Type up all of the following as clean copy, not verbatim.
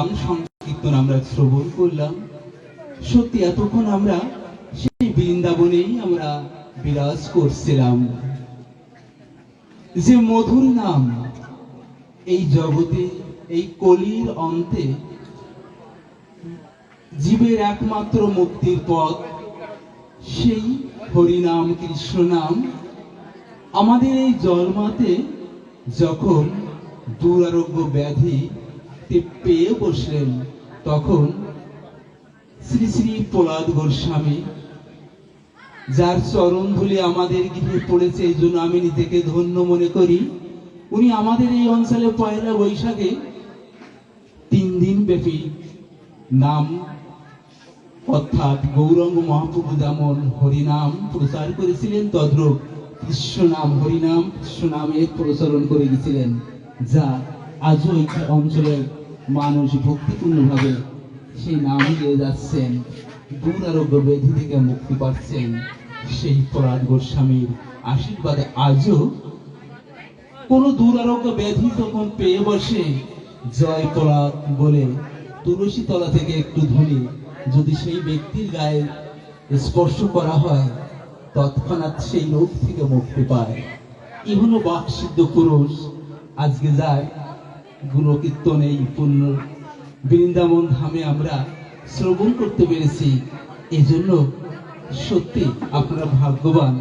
নাম সংকীর্তন আমরা শ্রবণ করলাম। সত্যি এতক্ষণ আমরা সেই বৃন্দাবনেই আমরা বিরাজ করছিলাম। যে মধুর নাম, এই জগতে, এই কলির অন্তে জীবের একমাত্র মুক্তির পথ, সেই হরিনাম, কৃষ্ণ নাম। আমাদের এই জন্মাতে যখন দুরারোগ্য ব্যাধি পেয়ে বসলেন, তখন শ্রী শ্রী প্রহ্লাদ গোস্বামী, যার চরণ ধুলি আমাদের গৃহে পড়েছে, এই জন্য আমি নিজেকে ধন্য মনে করি। উনি আমাদের এই অঞ্চলে পয়লা বৈশাখে 3 দিন ব্যাপী নাম অর্থাৎ গৌরাঙ্গ মহাপ্রভু যেমন হরিনাম প্রচার করেছিলেন, তদ্রূপ কৃষ্ণ নাম, হরিনাম কৃষ্ণ নামের প্রচলন করে গেছিলেন, যা আজও এই অঞ্চলের মানুষ ভক্তিপূর্ণভাবে সেই নাম দিয়ে যাচ্ছেন, দুরারোগ্য ব্যাধি থেকে মুক্তি পাচ্ছেন। সেই প্রহ্লাদ গোস্বামীর আশীর্বাদে আজও কোন দুরারোগ্য ব্যাধি যখন পেয়ে বসে, জয় প্রহ্লাদ বলে তুলসী তলা থেকে একটু ধ্বনি যদি সেই ব্যক্তির গায়ে স্পর্শ করা হয়, তৎক্ষণাৎ সেই রোগ থেকে মুক্তি পায়। এই হলো বাকসিদ্ধ পুরুষ। আজকে যার গুণকীর্তন এই পূর্ণ বৃন্দাবন ধামে আমরা শ্রবণ করতে পেরেছি, এজন্য সত্যি আপনারা ভাগ্যবান,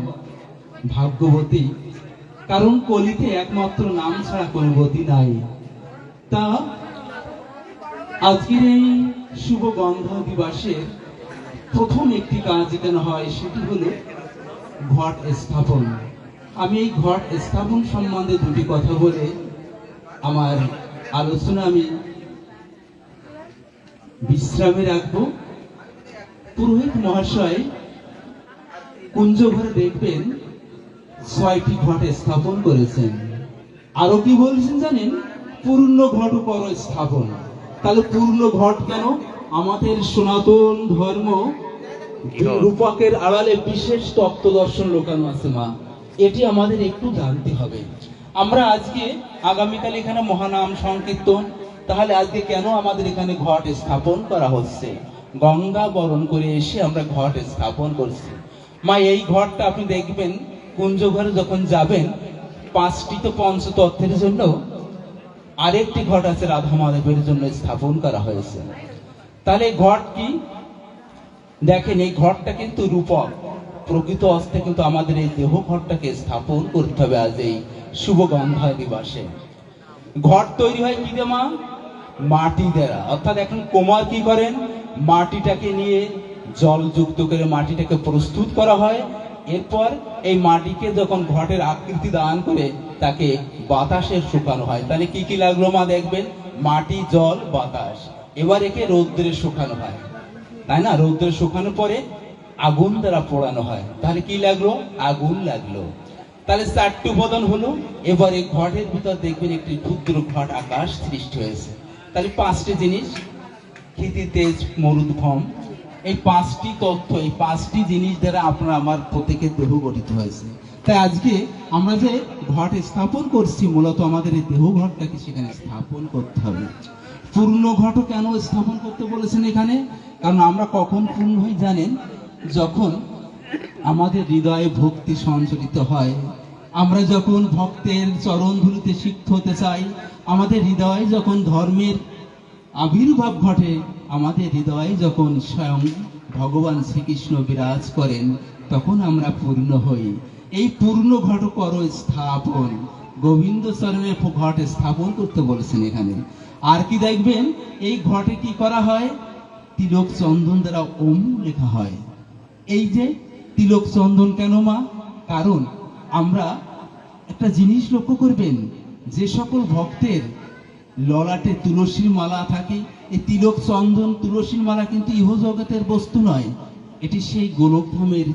ভাগ্যবতী। কারণ কলিতে একমাত্র নাম ছাড়া কোনো গতি নাই। তা আজকের এই শুভ গন্ধ দিবসের প্রথম একটি কাজ এখানে হয়, সেটি হলো ঘট স্থাপন। আমি এই ঘট স্থাপন সম্বন্ধে দুটি কথা বলে আমার আলোচনা আমি বিশ্রামে রাখবো। পুরোহিত মহাশয় কুঞ্জ ঘরে দেখবেন 6টি ঘট স্থাপন করেছেন। আরো কি বলছেন জানেন? পূর্ণ ঘট কর স্থাপন। তাহলে পূর্ণ ঘট কেন? আমাদের সনাতন ধর্ম রূপকের আড়ালে বিশেষ তত্ত্ব দর্শন লুকানো আছে মা, এটি আমাদের একটু জানতে হবে। আমরা আজকে আগামীকাল এখানে মহানাম সংকীর্তন, তাহলে আজকে কেন আমাদের এখানে ঘট স্থাপন করা হচ্ছে? গঙ্গা বরণ করে এসে আমরা ঘট স্থাপন করছি। মা, এই ঘরটা আপনি দেখবেন কুঞ্জ ঘরে যখন যাবেন, 5টি তো পঞ্চতত্ত্বের জন্য, আরেকটি ঘট আছে রাধা মাধবের জন্য স্থাপন করা হয়েছে। তাহলে ঘট কি দেখেন, এই ঘরটা কিন্তু রূপক, প্রকৃত অর্থে কিন্তু আমাদের এই দেহ ঘরটাকে স্থাপন করতে হবে আজ এই শুভ গন্ধা দিবসে। ঘট তৈরি হয় কি দিয়ে মা? মাটি দ্বারা। অর্থাৎ এখন কুমার কি করেন? মাটিটাকে নিয়ে জল যুক্ত করে মাটিটাকে প্রস্তুত করা হয়। এরপর এই মাটিকে যখন ঘটের আকৃতি দান করে তাকে বাতাসে শুকানো হয়। তাহলে কি কি লাগলো মা? দেখবেন মাটি, জল, বাতাস। এবার একে রৌদ্রে শুকানো হয়, তাই না? রৌদ্রে শুকানোর পরে আগুন দ্বারা পোড়ানো হয়। তাহলে কি লাগলো? আগুন লাগলো। তাহলে 4টি উপাদান হলো। এবার এই ঘটের ভিতর দেখবেন একটি ক্ষুদ্র ঘট আকাশ সৃষ্টি হয়েছে। তাহলে 5টি জিনিস, ক্ষিতি, তেজ, মরুদ, ভম, এই 5টি তথ্য, এই 5টি জিনিস দ্বারা আপনার আমার প্রত্যেকের দেহ গঠিত হয়েছে। তাই আজকে আমরা যে ঘট স্থাপন করছি, মূলত আমাদের এই দেহ ঘটটাকে সেখানে স্থাপন করতে হবে। পূর্ণ ঘট কেন স্থাপন করতে বলেছেন এখানে? কারণ আমরা কখন পূর্ণ হই জানেন? যখন আমাদের হৃদয়ে ভক্তি সঞ্চারিত হয়, আমরা যখন ভক্তের চরণ ধুলিতে সিক্ত হতে চাই, আমাদের হৃদয়ে যখন ধর্মের আবির্ভাব ঘটে, আমাদের হৃদয়ে যখন স্বয়ং ভগবান শ্রীকৃষ্ণ বিরাজ করেন, তখন আমরা পূর্ণ হই। এই পূর্ণ ঘট কর স্থাপন, গোবিন্দ চরণের ঘট স্থাপন করতে বলেছেন এখানে। আর কি দেখবেন, এই ঘটে কি করা হয়? তিলক চন্দন দ্বারা ওম লেখা হয়। এই যে তিলক চন্দন কেন মা? কারণ আমরা একটা জিনিস লক্ষ্য করবেন, যে সকল ভক্তের ললাটে তুলসীর মালা থাকে, এই তিলক চন্দন তুলসীর মালা কিন্তু ইহ জগতের বস্তু নয়, এটি সেই গোলকধামের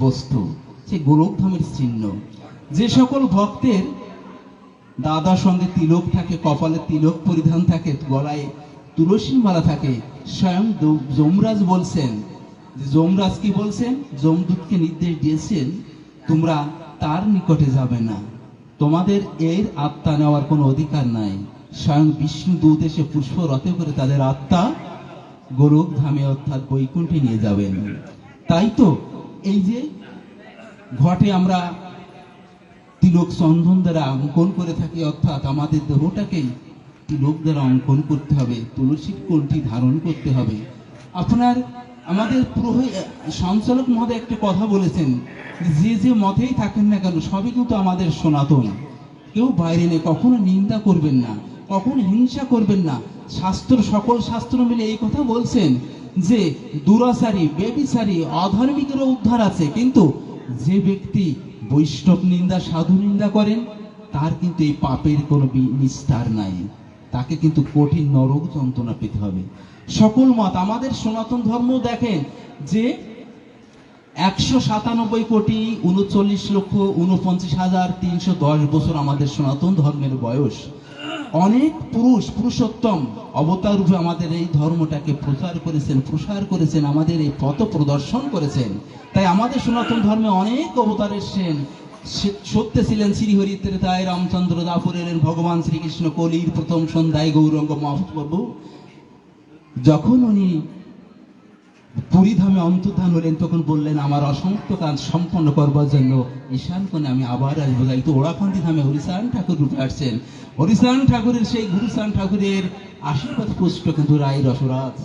বস্তু, সেই গোলকধামের চিহ্ন। যে সকল ভক্তের দাদার সঙ্গে তিলক থাকে, কপালে তিলক পরিধান থাকে, গলায় তুলসীর মালা থাকে, স্বয়ং যমরাজ বলছেন, যমরাজ কি বলছেন? যমদূতকে নির্দেশ দিয়েছেন, তোমরা তার নিকটে যাবে না, তোমাদের এর আত্মা নেওয়ার কোনো অধিকার নাই। স্বয়ং বিষ্ণু দূত এসে পুষ্প রথে করে তাদের আত্মা গোরখ ধামে অর্থাৎ বৈকুণ্ঠে নিয়ে যাবেন। তাই তো এই যে ঘটে আমরা তিলক চন্দন দ্বারা অঙ্কন করে থাকি, অর্থাৎ আমাদের দেহটাকেই তিলক দ্বারা অঙ্কন করতে হবে, তুলসীর কণ্ঠী ধারণ করতে হবে। আপনার আমাদের সঞ্চালক মহোদয় একটা কথা বলেছেন, যে যে মতেই থাকেন না কেন সবই কিন্তু আমাদের সনাতন, কেউ বাইরে নেই, কখনো নিন্দা করবেন না, কখনো হিংসা করবেন না। শাস্ত্র, সকল শাস্ত্র মিলে এই কথা বলছেন যে দুরাচারী, বেবিচারী, অধার্মিকেরও উদ্ধার আছে, কিন্তু যে ব্যক্তি বৈষ্ণব নিন্দা, সাধু নিন্দা করেন তার কিন্তু এই পাপের কোনো নিস্তার নাই, তাকে কিন্তু কঠিন নরক যন্ত্রণা পেতে হবে। সকল মত আমাদের সনাতন ধর্ম দেখেন যে 197,39,49,310 বছর আমাদের সনাতন ধর্মের বয়স। অনেক পুরুষোত্তম অবতার রূপে আমাদের এই ধর্মটাকে প্রসার করেছেন, আমাদের এই পথ প্রদর্শন করেছেন। তাই আমাদের সনাতন ধর্মে অনেক অবতার এসেছেন। সত্যে ছিলেন শ্রীহরি, ত্রেতায় রামচন্দ্র, দাপরে এলেন ভগবান শ্রীকৃষ্ণ, কলির প্রথম সন্ধ্যায় গৌরাঙ্গ মহাপ্রভু। যখন উনি পুরীধামে অন্তর্ধান হলেন তখন বললেন, আমার অসমাপ্ত কাজ সম্পন্ন করবার জন্য ঈশান কোণে আমি আবার আসবো। তাই তো ওড়াকান্দি ধামে হরিচারণ ঠাকুর রূপে আসছেন। হরিচারণ ঠাকুরের সেই গুরুচারণ ঠাকুরের আশীর্বাদ পুষ্ট কিন্তু রায় রসরাজ।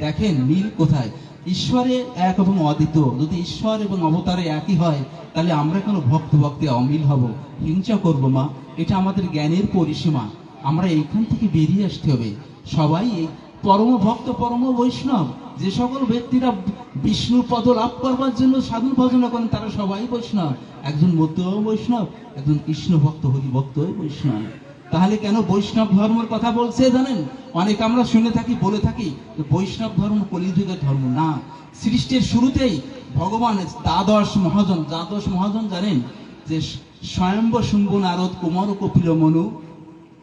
দেখেন মিল কোথায়? ঈশ্বরে এক এবং অদ্বিতীয়। যদি ঈশ্বর এবং অবতারে একই হয় তাহলে আমরা কেন ভক্তে অমিল হব, হিংসা করব? মা, এটা আমাদের জ্ঞানের পরিসীমা। আমরা এইখান থেকে বেরিয়ে আসতে হবে। সবাই পরম ভক্ত, পরম বৈষ্ণব। যে সকল ব্যক্তিরা বিষ্ণুর পদ লাভ করবার জন্য সাধন ভজনা করেন তারা সবাই বৈষ্ণব। একজন মধ্য বৈষ্ণব, একজন কৃষ্ণ ভক্ত, হরিভক্ত বৈষ্ণব। তাহলে কেন বৈষ্ণব ধর্মের কথা বলছে জানেন? অনেক আমরা শুনে থাকি, বলে থাকি বৈষ্ণব ধর্ম কলিযুগের ধর্ম। না, সৃষ্টির শুরুতেই ভগবান দ্বাদশ মহাজন জানেন যে স্বয়ম্ভ, শুম্ভ, নারদ, কুমার, কপিল, মনু,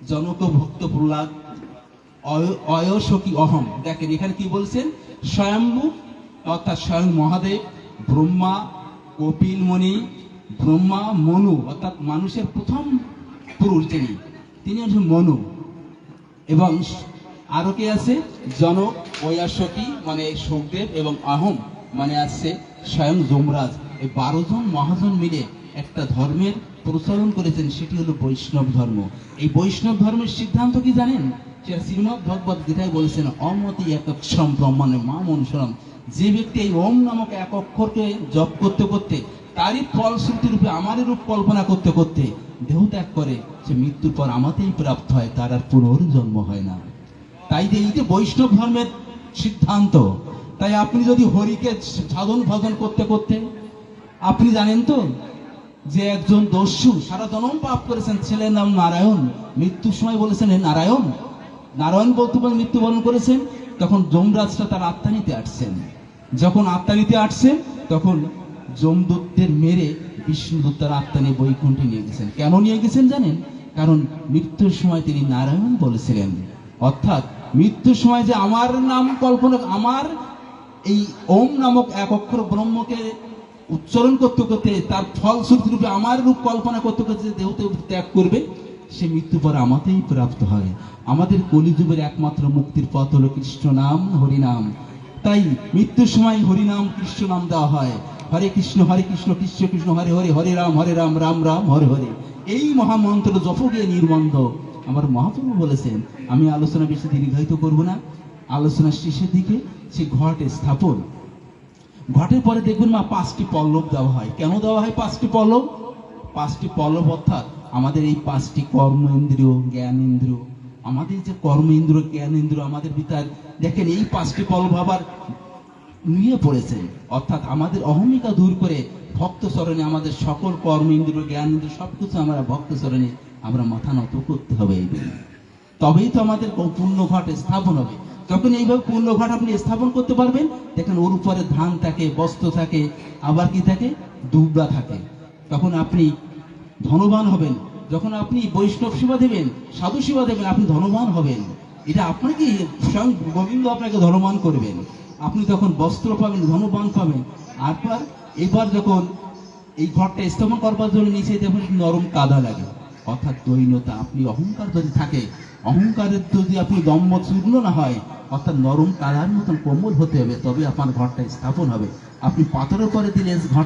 জনক, ভক্ত, প্রহ্লাদ, অয়সকি, অহম। দেখেন এখানে কি বলছেন? স্বয়ম্ভু অর্থাৎ স্বয়ং মহাদেব, ব্রহ্মা, কপিল মুনি, ব্রহ্মা, মনু অর্থাৎ মানুষের প্রথম পুরুষ তিনি হচ্ছেন মনু, এবং আরো কে আছে? জনক, ঐয়াসকি মানে সুখদেব, এবং অহম মানে আছে স্বয়ং যমরাজ। এই 12 জন মহাজন মিলে একটা ধর্মের প্রচলন করেছেন, সেটি হলো বৈষ্ণব ধর্ম। এই বৈষ্ণব ধর্মের সিদ্ধান্ত কি জানেন? সেটা শ্রীমদ্ ভগবত গীতায় বলেছেন, অমতি একক্ষরম ব্রহ্মণে মাম অনুসরণ। যে ব্যক্তি এই ওম নামক এক অক্ষরকে জপ করতে করতে, তারই ফলশ্রুতি রূপে আমারই রূপ কল্পনা করতে করতে দেহ ত্যাগ করে, সে মৃত্যুর পর আমাতেই প্রাপ্ত হয়, তার আর পুনর্জন্ম হয় না। তাই যে এই যে বৈষ্ণব ধর্মের সিদ্ধান্ত। তাই আপনি যদি হরিকে সাধন ভজন করতে করতে, আপনি জানেন তো যে একজন দস্যু সারা জনম পাপ করেছেন, ছেলের নাম নারায়ণ, মৃত্যুর সময় বলেছেন হে নারায়ণ। নারায়ণ বলতে বলে মৃত্যুবরণ করেছেন। তখন যমরাজটা তার আত্মা নিতে আসছেন। যখন আত্মা নিতে আসছেন তখন যমদূতদের মেরে বিষ্ণুদূত তার আত্মা নিয়ে বৈকুণ্ঠে নিয়ে গেছেন। কেন নিয়ে গেছেন জানেন? কারণ মৃত্যুর সময় তিনি নারায়ণ বলেছিলেন। অর্থাৎ মৃত্যুর সময় যে আমার নাম কল্পনা, আমার এই ওম নামক এক অক্ষর ব্রহ্মকে উচ্চারণ করতে করতে, তার ফলশ্রুতি রূপে আমার রূপ কল্পনা করতে করতে দেহতে ত্যাগ করবে, সে মৃত্যু পর আমাতেই প্রাপ্ত হয়। আমাদের কলিযুগের একমাত্র মুক্তির পথ হলো কৃষ্ণ নাম, হরিনাম। তাই মৃত্যুর সময় হরিনাম, কৃষ্ণ নাম দেওয়া হয়। হরে কৃষ্ণ কৃষ্ণ কৃষ্ণ হরে হরে, হরে রাম রাম রাম হরে হরে। এই মহামন্ত্র জপ গিয়ে নির্বন্ধ। আমার মহাপ্রভু বলেছেন, আমি আলোচনা বেশি দীর্ঘায়িত করব না, আলোচনার শেষের দিকে সে ঘটে স্থাপন। ঘটের পরে দেখবেন মা 5টি পল্লব দেওয়া হয়। কেন দেওয়া হয় 5টি পল্লব? 5টি পল্লব অর্থাৎ আমাদের এই 5টি কর্ম ইন্দ্রিয়, জ্ঞান ইন্দ্রিয়, আমাদের যে কর্ম ইন্দ্রিয়, জ্ঞান ইন্দ্রিয় আমাদের ভিতর, দেখেন এই 5টি পল্লব আবার নিয়ে পড়েছে। অর্থাৎ আমাদের অহমিকা দূর করে ভক্ত চরণে আমাদের সকল কর্ম ইন্দ্রিয়, জ্ঞান ইন্দ্রিয় সবকিছু আমরা ভক্ত চরণে আমরা মাথা নত করতে হবে। এইভাবে তবেই তো আমাদের পূর্ণ ঘট স্থাপন হবে। যখন এইভাবে পূর্ণ ঘট আপনি স্থাপন করতে পারবেন, দেখেন ওর উপরে ধান থাকে, বস্ত্র থাকে, আবার কি থাকে? দুবরা থাকে। তখন আপনি ধনবান হবেন। যখন আপনি বৈষ্ণব সেবা দেবেন, সাধু সেবা দেবেন, আপনি ধনবান হবেন। এটা আপনাকে স্বয়ং গোবিন্দ আপনাকে ধনবান করবেন। আপনি তখন বস্ত্র পাবেন, ধনবান পাবেন। এবার যখন এই ঘরটা স্থাপন করবার জন্য নিচে দেখুন নরম কাদা লাগে, অর্থাৎ দৈন্যতা। আপনি অহংকার যদি থাকে, অহংকারের যদি আপনি দম্ভ চূর্ণ না হয়, অর্থাৎ নরম কালার মতন কোমল হতে হবে, তবে আপনার ঘরটা স্থাপন হবে। আপনি পাথরের পরে দিলে ঘর